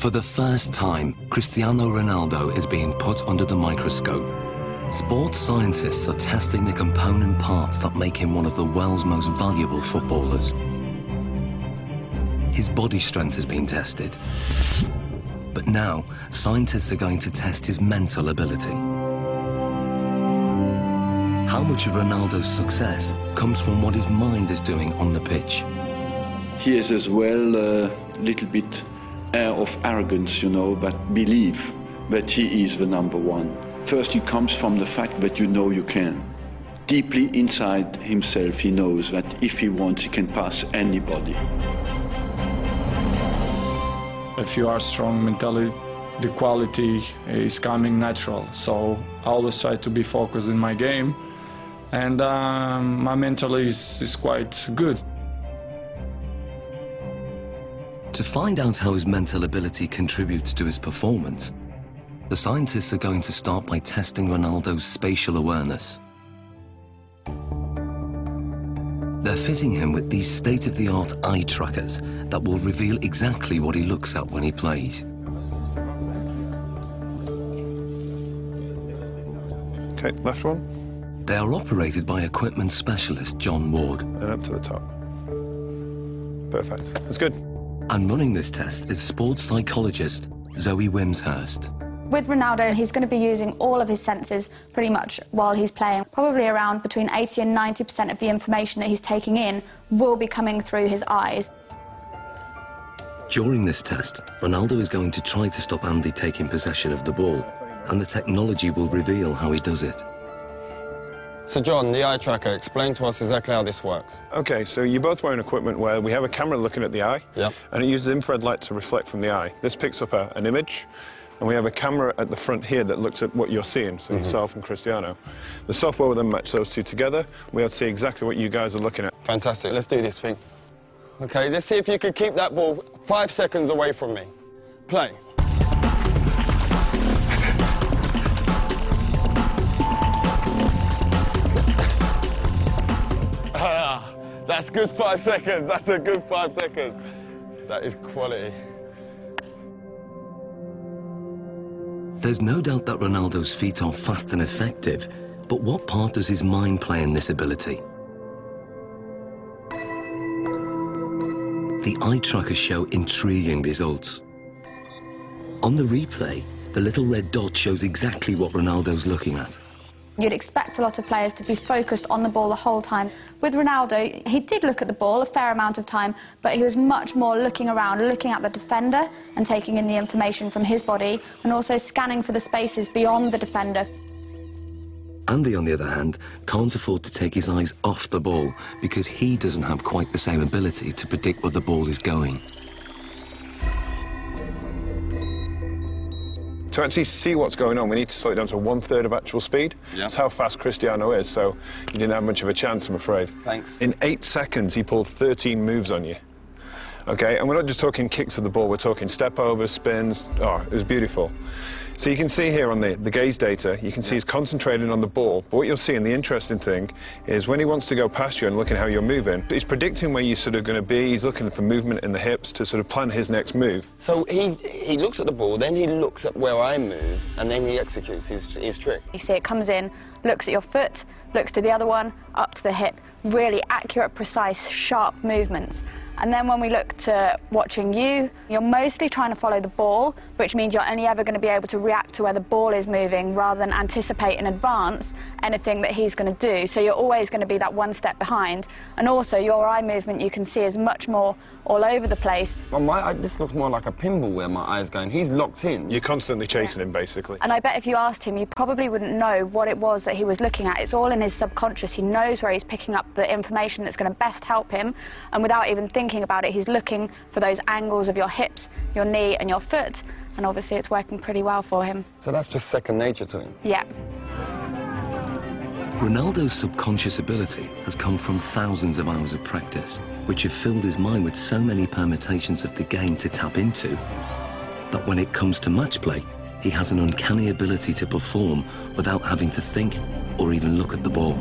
For the first time, Cristiano Ronaldo is being put under the microscope. Sports scientists are testing the component parts that make him one of the world's most valuable footballers. His body strength has been tested. But now, scientists are going to test his mental ability. How much of Ronaldo's success comes from what his mind is doing on the pitch? He is as well a little bit air of arrogance, you know, but believe that he is the number one. First, it comes from the fact that you know you can. Deeply inside himself, he knows that if he wants, he can pass anybody. If you are strong mentally, the quality is coming natural. So I always try to be focused in my game, and my mental is quite good. To find out how his mental ability contributes to his performance, the scientists are going to start by testing Ronaldo's spatial awareness. They're fitting him with these state-of-the-art eye trackers that will reveal exactly what he looks at when he plays. Okay, left one. They are operated by equipment specialist John Ward. And up to the top. Perfect. That's good. And running this test is sports psychologist Zoe Wimshurst. With Ronaldo, he's going to be using all of his senses pretty much while he's playing. Probably around between 80 and 90% of the information that he's taking in will be coming through his eyes. During this test, Ronaldo is going to try to stop Andy taking possession of the ball, and the technology will reveal how he does it. So John, the eye tracker, explain to us exactly how this works. Okay, so you're both wearing equipment where we have a camera looking at the eye, and it uses infrared light to reflect from the eye. This picks up an image, and we have a camera at the front here that looks at what you're seeing, so yourself and Cristiano. The software will then match those two together. We'll be able to see exactly what you guys are looking at. Fantastic, let's do this thing. Okay, let's see if you can keep that ball 5 seconds away from me. Play. That's good 5 seconds, that's a good 5 seconds. That is quality. There's no doubt that Ronaldo's feet are fast and effective, but what part does his mind play in this ability? The eye trackers show intriguing results. On the replay, the little red dot shows exactly what Ronaldo's looking at. You'd expect a lot of players to be focused on the ball the whole time. With Ronaldo, he did look at the ball a fair amount of time, but he was much more looking around, looking at the defender and taking in the information from his body, and also scanning for the spaces beyond the defender. Andy, on the other hand, can't afford to take his eyes off the ball because he doesn't have quite the same ability to predict where the ball is going. To actually see what's going on, we need to slow it down to 1/3 of actual speed. That's how fast Cristiano is, so you didn't have much of a chance, I'm afraid. Thanks. In 8 seconds, he pulled 13 moves on you. Okay, and we're not just talking kicks of the ball, we're talking step-overs, spins. Oh, it was beautiful. So you can see here on the gaze data, you can see he's concentrating on the ball, but what you'll see, and the interesting thing, is when he wants to go past you and looking how you're moving, he's predicting where you're sort of going to be, he's looking for movement in the hips to sort of plan his next move. So he looks at the ball, then he looks at where I move, and then he executes his trick. You see it comes in, looks at your foot, looks to the other one, up to the hip. Really accurate, precise, sharp movements. And then when we look to watching you, you're mostly trying to follow the ball, which means you're only ever going to be able to react to where the ball is moving rather than anticipate in advance anything that he's going to do. So you're always going to be that one step behind. And also your eye movement you can see is much more all over the place. Well, this looks more like a pinball where my eye's going. He's locked in. You're constantly chasing him, basically. And I bet if you asked him, you probably wouldn't know what it was that he was looking at. It's all in his subconscious. He knows where he's picking up the information that's going to best help him. And without even thinking about it, he's looking for those angles of your hips, your knee and your foot. And obviously it's working pretty well for him. So that's just second nature to him? Yeah. Ronaldo's subconscious ability has come from thousands of hours of practice, which have filled his mind with so many permutations of the game to tap into, that when it comes to match play, he has an uncanny ability to perform without having to think or even look at the ball.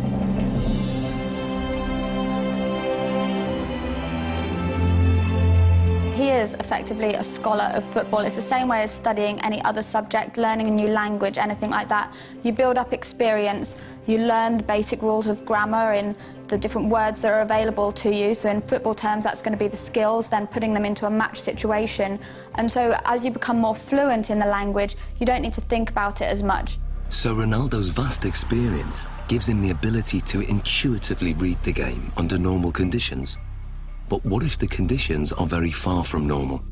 He he is effectively a scholar of football. It's the same way as studying any other subject, learning a new language, anything like that. You build up experience, you learn the basic rules of grammar in the different words that are available to you. So in football terms, that's going to be the skills, then putting them into a match situation. And so as you become more fluent in the language, you don't need to think about it as much. So Ronaldo's vast experience gives him the ability to intuitively read the game under normal conditions. But what if the conditions are very far from normal?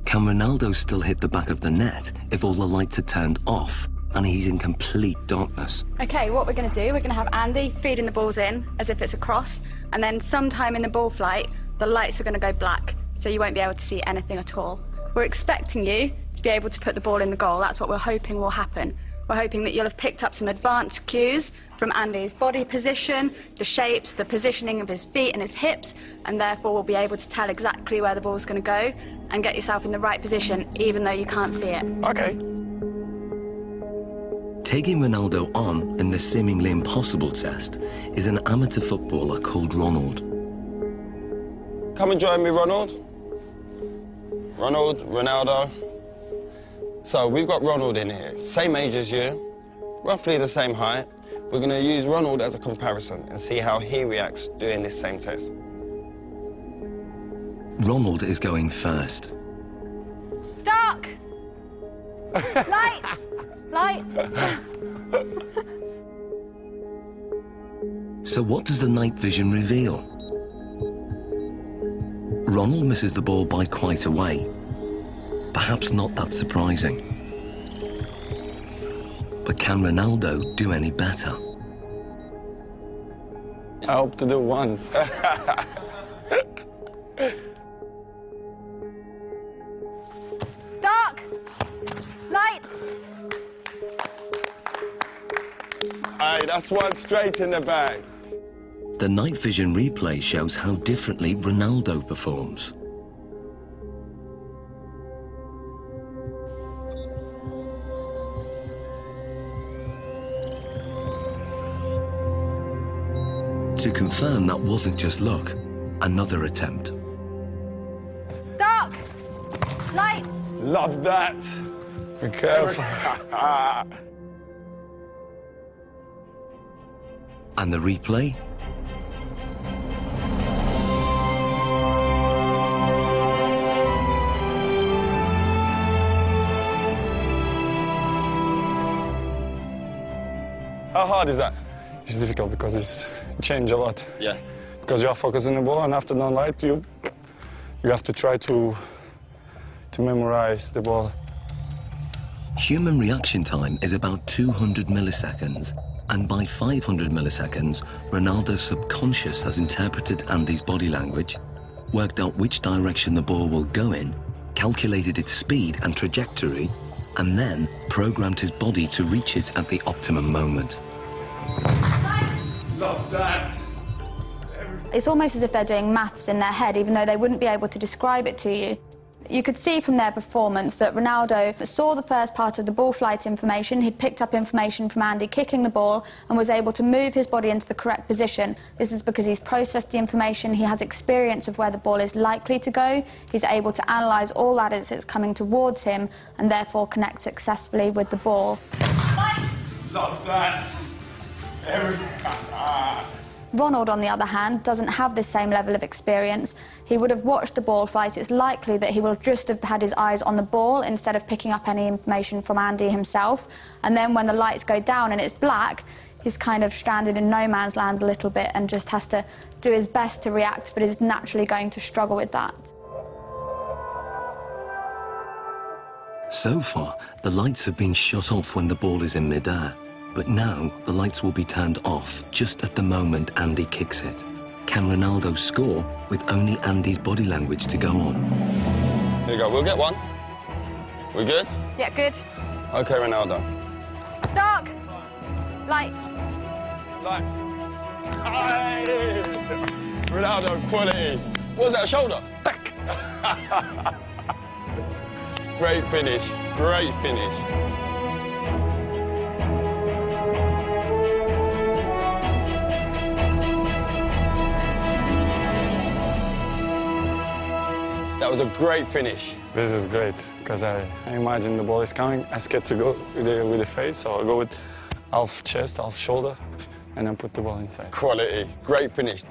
Can Ronaldo still hit the back of the net if all the lights are turned off and he's in complete darkness? Okay, what we're going to do, we're going to have Andy feeding the balls in as if it's a cross, and then sometime in the ball flight, the lights are going to go black, so you won't be able to see anything at all. We're expecting you to be able to put the ball in the goal. That's what we're hoping will happen. We're hoping that you'll have picked up some advanced cues from Andy's body position, the shapes, the positioning of his feet and his hips, and therefore will be able to tell exactly where the ball's going to go and get yourself in the right position, even though you can't see it. Okay. Taking Ronaldo on in the seemingly impossible test is an amateur footballer called Ronald. Come and join me, Ronald. Ronaldo. So we've got Ronald in here, same age as you, roughly the same height. We're going to use Ronald as a comparison and see how he reacts doing this same test. Ronald is going first. Dark! Light! Light! So what does the night vision reveal? Ronald misses the ball by quite a way. Perhaps not that surprising. But can Ronaldo do any better? I hope to do once. Dark! Light! Aye, that's one straight in the bag. The night vision replay shows how differently Ronaldo performs. To confirm that wasn't just luck, another attempt. Dark! Light! Love that. Be careful. And the replay? How hard is that? It's difficult because it's changed a lot. Yeah. Because you are focusing the ball, and after the light, you have to try to memorize the ball. Human reaction time is about 200 milliseconds, and by 500 milliseconds, Ronaldo's subconscious has interpreted Andy's body language, worked out which direction the ball will go in, calculated its speed and trajectory, and then programmed his body to reach it at the optimum moment. Love that. It's almost as if they're doing maths in their head, even though they wouldn't be able to describe it to you. You could see from their performance that Ronaldo saw the first part of the ball flight information. He'd picked up information from Andy kicking the ball and was able to move his body into the correct position. This is because he's processed the information, he has experience of where the ball is likely to go, he's able to analyse all that as it's coming towards him and therefore connect successfully with the ball. Love that. Ronald, on the other hand, doesn't have this same level of experience. He would have watched the ball flight. It's likely that he will just have had his eyes on the ball instead of picking up any information from Andy himself. And then when the lights go down and it's black, he's kind of stranded in no man's land a little bit and just has to do his best to react, but is naturally going to struggle with that. So far, the lights have been shut off when the ball is in midair. But now, the lights will be turned off just at the moment Andy kicks it. Can Ronaldo score with only Andy's body language to go on? Here you go, we'll get one. We good? Yeah, good. Okay, Ronaldo. Dark. Light. Light. Aye. Ronaldo, quality. What was that, shoulder? Great finish, great finish. That was a great finish. This is great, because I imagine the ball is coming. I scared to go with the face, so I go with half chest, half shoulder, and then put the ball inside. Quality, great finish.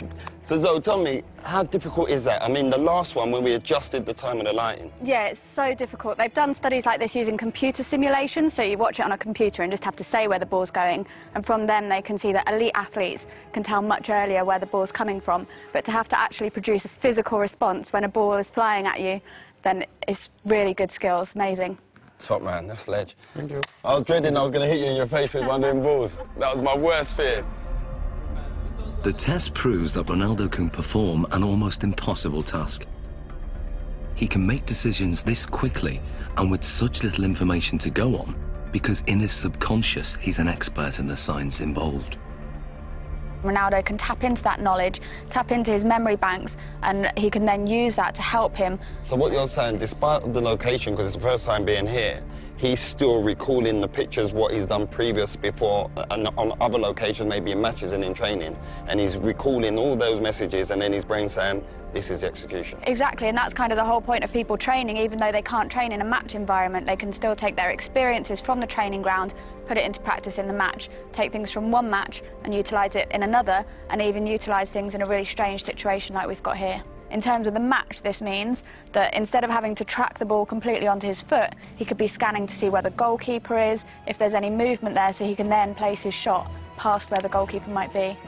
So Zoe, tell me, how difficult is that? I mean, the last one when we adjusted the time of the lighting. Yeah, it's so difficult. They've done studies like this using computer simulations, so you watch it on a computer and just have to say where the ball's going, and from them they can see that elite athletes can tell much earlier where the ball's coming from. But to have to actually produce a physical response when a ball is flying at you, then it's really good skills, amazing. Top man, that's ledge. Thank you. I was dreading I was going to hit you in your face with one of them balls. That was my worst fear. The test proves that Ronaldo can perform an almost impossible task. He can make decisions this quickly and with such little information to go on because in his subconscious he's an expert in the science involved. Ronaldo can tap into that knowledge, tap into his memory banks, and he can then use that to help him. So what you're saying, despite the location, because it's the first time being here, he's still recalling the pictures, what he's done previous before, and on other locations, maybe in matches and in training, and he's recalling all those messages, and then his brain saying, this is the execution. Exactly, and that's kind of the whole point of people training. Even though they can't train in a match environment, they can still take their experiences from the training ground, put it into practice in the match, take things from one match and utilise it in another, and even utilise things in a really strange situation like we've got here. In terms of the match, this means that instead of having to track the ball completely onto his foot, he could be scanning to see where the goalkeeper is, if there's any movement there, so he can then place his shot past where the goalkeeper might be.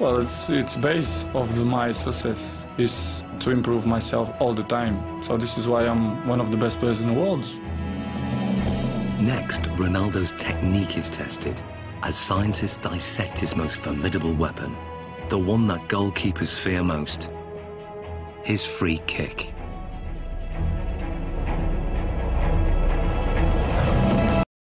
Well, it's base of my success is to improve myself all the time. So this is why I'm one of the best players in the world. Next, Ronaldo's technique is tested as scientists dissect his most formidable weapon, the one that goalkeepers fear most, his free kick.